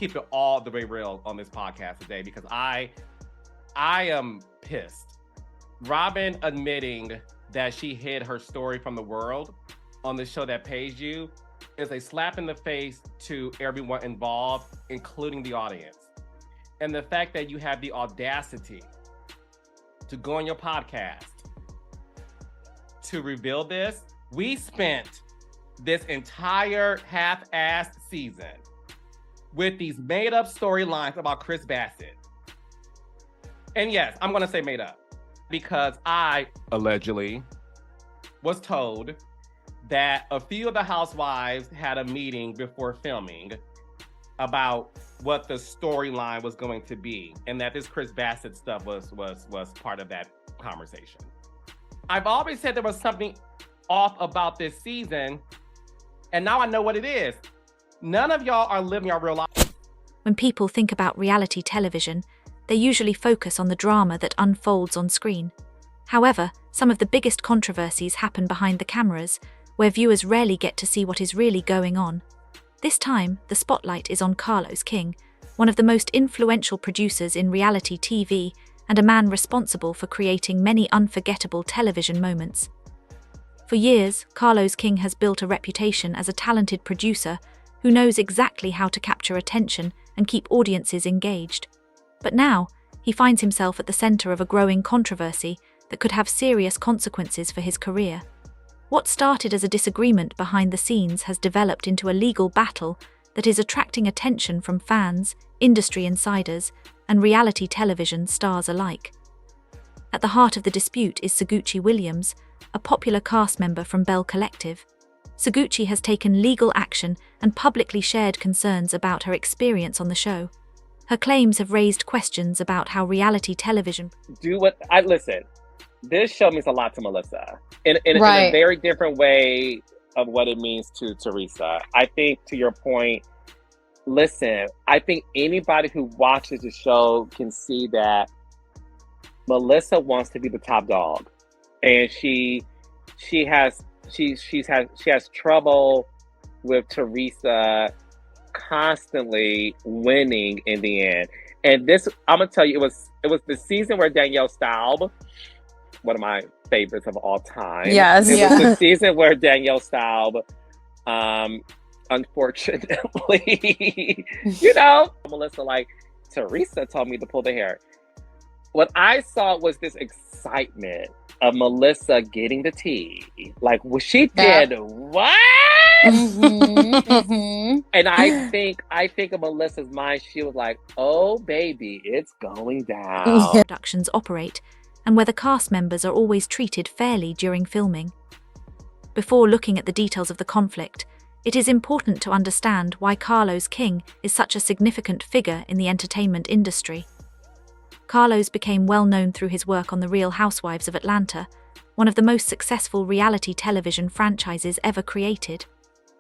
keep it all the way real on this podcast today because I am pissed. Robin admitting that she hid her story from the world on the show that pays you is a slap in the face to everyone involved, including the audience. And the fact that you have the audacity to go on your podcast to reveal this. We spent this entire half-assed season with these made-up storylines about Chris Bassett. And yes, I'm gonna say made up because I allegedly was told that a few of the housewives had a meeting before filming about what the storyline was going to be, and that this Chris Bassett stuff was part of that conversation. I've always said there was something off about this season, and now I know what it is. None of y'all are living your real life. When people think about reality television, they usually focus on the drama that unfolds on screen. However, some of the biggest controversies happen behind the cameras, where viewers rarely get to see what is really going on. This time, the spotlight is on Carlos King, one of the most influential producers in reality TV and a man responsible for creating many unforgettable television moments. For years, Carlos King has built a reputation as a talented producer who knows exactly how to capture attention and keep audiences engaged. But now, he finds himself at the center of a growing controversy that could have serious consequences for his career. What started as a disagreement behind the scenes has developed into a legal battle that is attracting attention from fans, industry insiders, and reality television stars alike. At the heart of the dispute is Sogucci Williams, a popular cast member from Bell Collective. Sogucci has taken legal action and publicly shared concerns about her experience on the show. Her claims have raised questions about how reality television... Listen, this show means a lot to Melissa in a very different way of what it means to Teresa. I think, to your point, listen, I think anybody who watches the show can see that Melissa wants to be the top dog, and she has trouble with Teresa constantly winning in the end. And this, I'm gonna tell you, it was the season where Danielle Staub, one of my favorites of all time. Yes, it was the season where Danielle Staub, unfortunately, Melissa, like, Teresa told me to pull the hair. What I saw was this excitement of Melissa getting the tea. Like, well, she did what? And I think in Melissa's mind, she was like, oh, baby, it's going down. Productions operate, and whether cast members are always treated fairly during filming. Before looking at the details of the conflict, it is important to understand why Carlos King is such a significant figure in the entertainment industry. Carlos became well known through his work on The Real Housewives of Atlanta, one of the most successful reality television franchises ever created.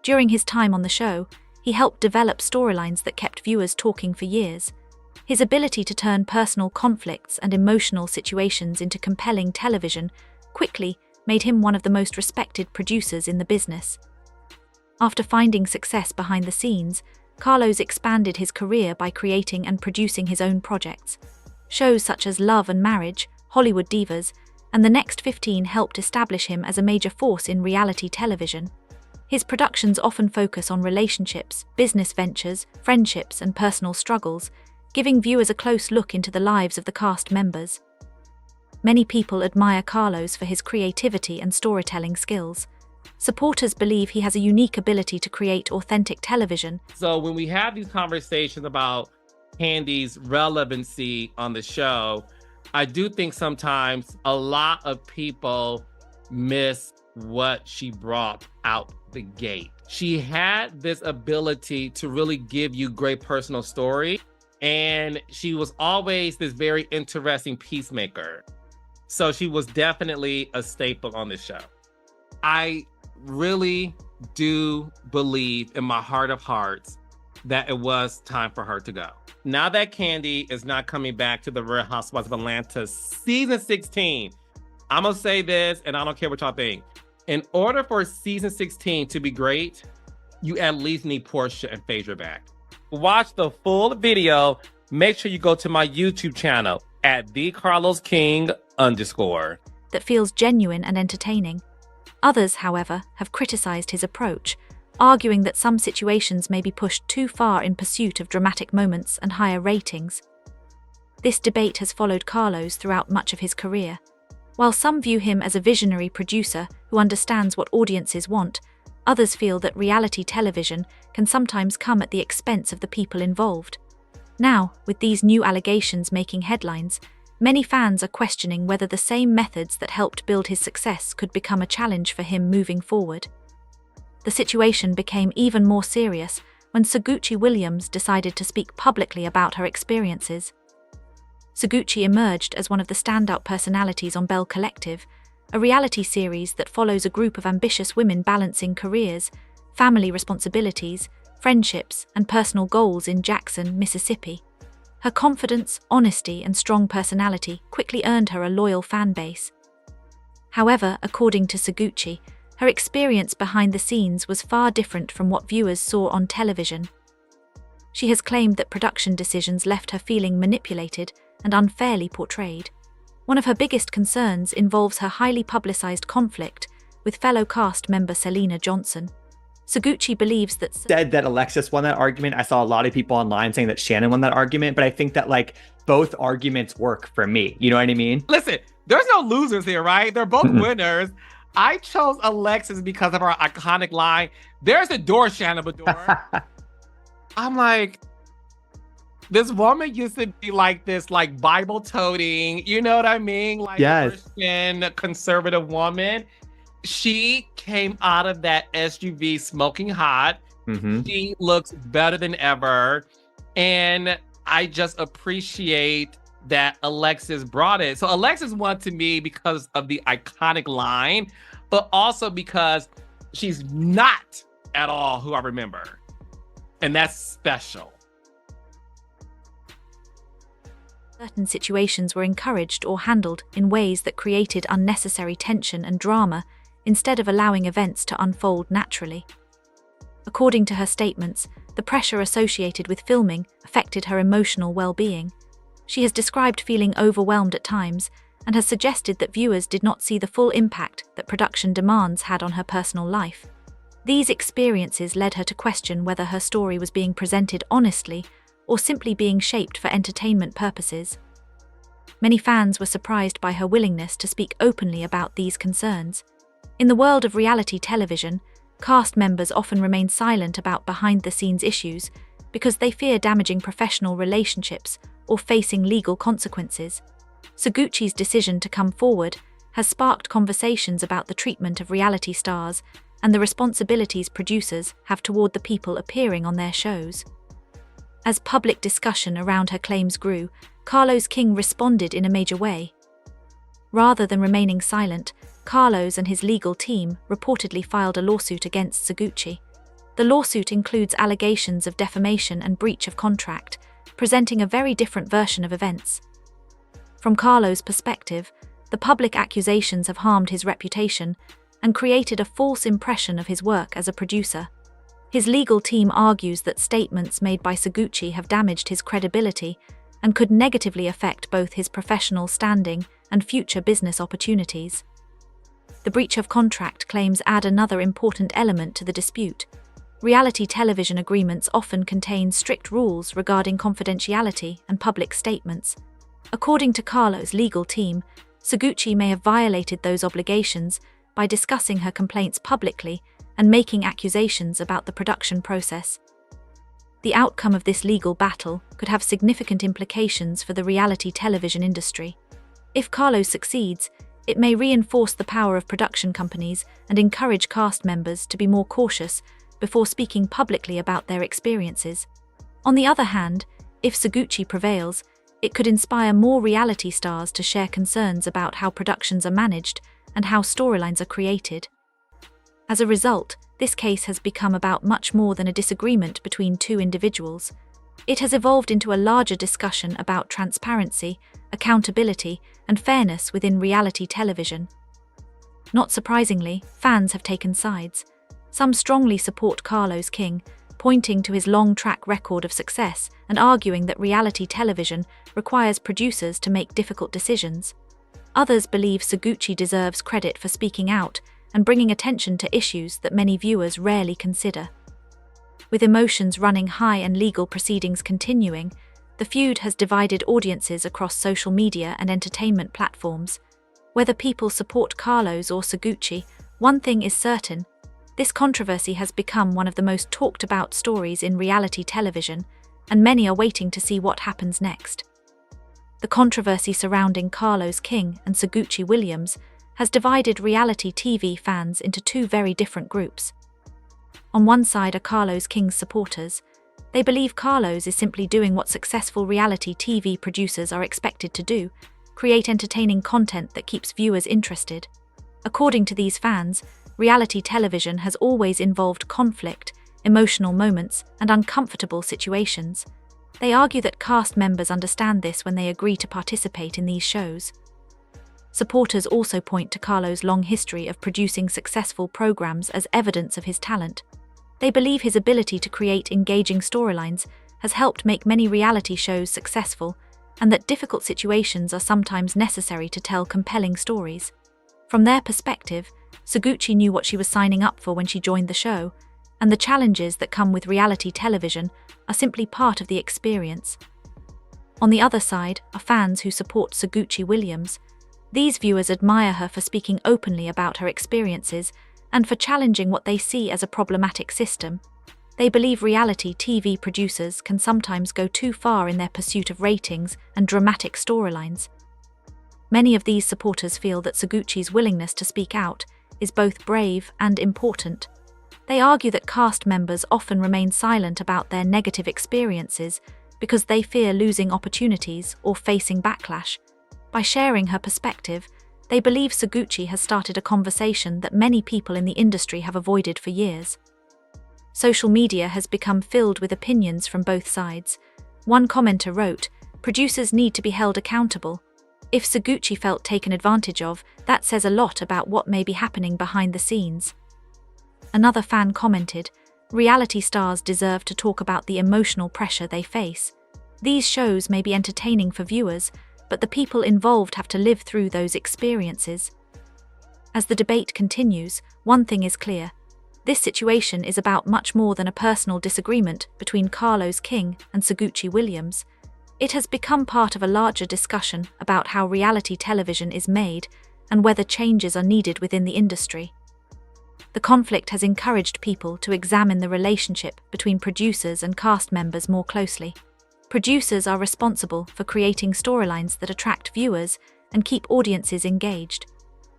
During his time on the show, he helped develop storylines that kept viewers talking for years. His ability to turn personal conflicts and emotional situations into compelling television quickly made him one of the most respected producers in the business. After finding success behind the scenes, Carlos expanded his career by creating and producing his own projects. Shows such as Love and Marriage, Hollywood Divas, and The Next 15 helped establish him as a major force in reality television. His productions often focus on relationships, business ventures, friendships, and personal struggles, giving viewers a close look into the lives of the cast members. Many people admire Carlos for his creativity and storytelling skills. Supporters believe he has a unique ability to create authentic television. So when we have these conversations about Kandi's relevancy on the show, I do think sometimes a lot of people miss what she brought out the gate. She had this ability to really give you great personal story, and she was always this very interesting peacemaker. So she was definitely a staple on the show. I really do believe in my heart of hearts that it was time for her to go. Now that Kandi is not coming back to the Real Housewives of Atlanta season 16, I'm gonna say this, and I don't care what y'all think. In order for season 16 to be great, you at least need Portia and Phaedra back. watch the full video, make sure you go to my YouTube channel at @thecarlosking_. That feels genuine and entertaining. Others, however, have criticized his approach, arguing that some situations may be pushed too far in pursuit of dramatic moments and higher ratings. This debate has followed Carlos throughout much of his career. While some view him as a visionary producer who understands what audiences want, others feel that reality television can sometimes come at the expense of the people involved. Now, with these new allegations making headlines, many fans are questioning whether the same methods that helped build his success could become a challenge for him moving forward. The situation became even more serious when Sogucci Williams decided to speak publicly about her experiences. Sogucci emerged as one of the standout personalities on Bell Collective, a reality series that follows a group of ambitious women balancing careers, family responsibilities, friendships, and personal goals in Jackson, Mississippi. Her confidence, honesty, and strong personality quickly earned her a loyal fan base. However, according to Sogucci, her experience behind the scenes was far different from what viewers saw on television. She has claimed that production decisions left her feeling manipulated and unfairly portrayed. One of her biggest concerns involves her highly publicized conflict with fellow cast member Selena Johnson. Sogucci believes that said that Alexis won that argument. I saw a lot of people online saying that Shannon won that argument, but I think that both arguments work for me. You know what I mean? Listen, there's no losers here, right? They're both winners. I chose Alexis because of her iconic line, "There's a door, Shannon Bador." I'm like, this woman used to be like this, Bible toting, you know what I mean? Yes. Christian conservative woman. She came out of that SUV smoking hot. She looks better than ever. And I just appreciate that Alexis brought it. So Alexis won to me because of the iconic line, but also because she's not at all who I remember. And that's special. Certain situations were encouraged or handled in ways that created unnecessary tension and drama instead of allowing events to unfold naturally. According to her statements, the pressure associated with filming affected her emotional well-being. She has described feeling overwhelmed at times and has suggested that viewers did not see the full impact that production demands had on her personal life. These experiences led her to question whether her story was being presented honestly or simply being shaped for entertainment purposes. Many fans were surprised by her willingness to speak openly about these concerns. In the world of reality television, cast members often remain silent about behind-the-scenes issues because they fear damaging professional relationships or facing legal consequences. Sogucci's decision to come forward has sparked conversations about the treatment of reality stars and the responsibilities producers have toward the people appearing on their shows. As public discussion around her claims grew, Carlos King responded in a major way. Rather than remaining silent, Carlos and his legal team reportedly filed a lawsuit against Sogucci. The lawsuit includes allegations of defamation and breach of contract, presenting a very different version of events. From Carlos' perspective, the public accusations have harmed his reputation and created a false impression of his work as a producer. His legal team argues that statements made by Sogucci have damaged his credibility and could negatively affect both his professional standing and future business opportunities. The breach of contract claims add another important element to the dispute. Reality television agreements often contain strict rules regarding confidentiality and public statements. According to Carlos' legal team, Sogucci may have violated those obligations by discussing her complaints publicly and making accusations about the production process. The outcome of this legal battle could have significant implications for the reality television industry. If Carlos succeeds, it may reinforce the power of production companies and encourage cast members to be more cautious before speaking publicly about their experiences. On the other hand, if Sogucci prevails, it could inspire more reality stars to share concerns about how productions are managed and how storylines are created. As a result, this case has become about much more than a disagreement between two individuals. It has evolved into a larger discussion about transparency, accountability, and fairness within reality television. Not surprisingly, fans have taken sides. Some strongly support Carlos King, pointing to his long track record of success and arguing that reality television requires producers to make difficult decisions. Others believe Sogucci deserves credit for speaking out and bringing attention to issues that many viewers rarely consider. With emotions running high and legal proceedings continuing, the feud has divided audiences across social media and entertainment platforms. Whether people support Carlos or Sogucci, one thing is certain: this controversy has become one of the most talked about stories in reality television, and many are waiting to see what happens next. The controversy surrounding Carlos King and Sogucci Williams has divided reality TV fans into two very different groups. On one side are Carlos King's supporters. They believe Carlos is simply doing what successful reality TV producers are expected to do: create entertaining content that keeps viewers interested. According to these fans, reality television has always involved conflict, emotional moments, and uncomfortable situations. They argue that cast members understand this when they agree to participate in these shows. Supporters also point to Carlos' long history of producing successful programs as evidence of his talent. They believe his ability to create engaging storylines has helped make many reality shows successful, and that difficult situations are sometimes necessary to tell compelling stories. From their perspective, Sogucci knew what she was signing up for when she joined the show, and the challenges that come with reality television are simply part of the experience. On the other side are fans who support Sogucci Williams. These viewers admire her for speaking openly about her experiences and for challenging what they see as a problematic system. They believe reality TV producers can sometimes go too far in their pursuit of ratings and dramatic storylines. Many of these supporters feel that Sogucci's willingness to speak out is both brave and important. They argue that cast members often remain silent about their negative experiences because they fear losing opportunities or facing backlash. By sharing her perspective, they believe Sogucci has started a conversation that many people in the industry have avoided for years. Social media has become filled with opinions from both sides. One commenter wrote, "Producers need to be held accountable. If Sogucci felt taken advantage of, that says a lot about what may be happening behind the scenes." Another fan commented, "Reality stars deserve to talk about the emotional pressure they face. These shows may be entertaining for viewers, but the people involved have to live through those experiences." As the debate continues, one thing is clear: this situation is about much more than a personal disagreement between Carlos King and Sogucci Williams. It has become part of a larger discussion about how reality television is made and whether changes are needed within the industry. The conflict has encouraged people to examine the relationship between producers and cast members more closely. Producers are responsible for creating storylines that attract viewers and keep audiences engaged.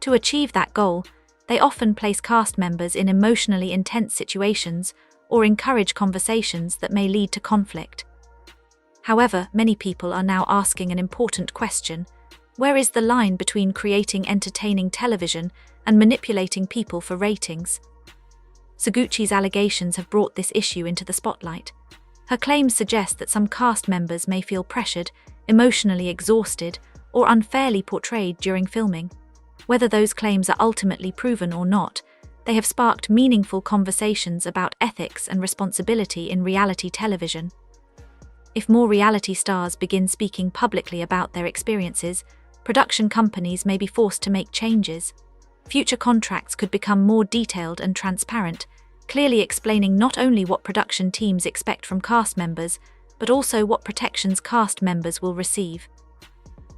To achieve that goal, they often place cast members in emotionally intense situations or encourage conversations that may lead to conflict. However, many people are now asking an important question: where is the line between creating entertaining television and manipulating people for ratings? Sogucci's allegations have brought this issue into the spotlight. Her claims suggest that some cast members may feel pressured, emotionally exhausted, or unfairly portrayed during filming. Whether those claims are ultimately proven or not, they have sparked meaningful conversations about ethics and responsibility in reality television. If more reality stars begin speaking publicly about their experiences, production companies may be forced to make changes. Future contracts could become more detailed and transparent, clearly explaining not only what production teams expect from cast members, but also what protections cast members will receive.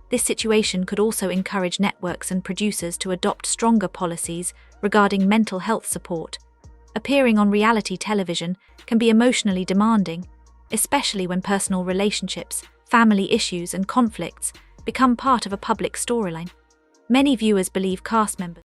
This situation could also encourage networks and producers to adopt stronger policies regarding mental health support. Appearing on reality television can be emotionally demanding, especially when personal relationships, family issues, and conflicts become part of a public storyline. Many viewers believe cast members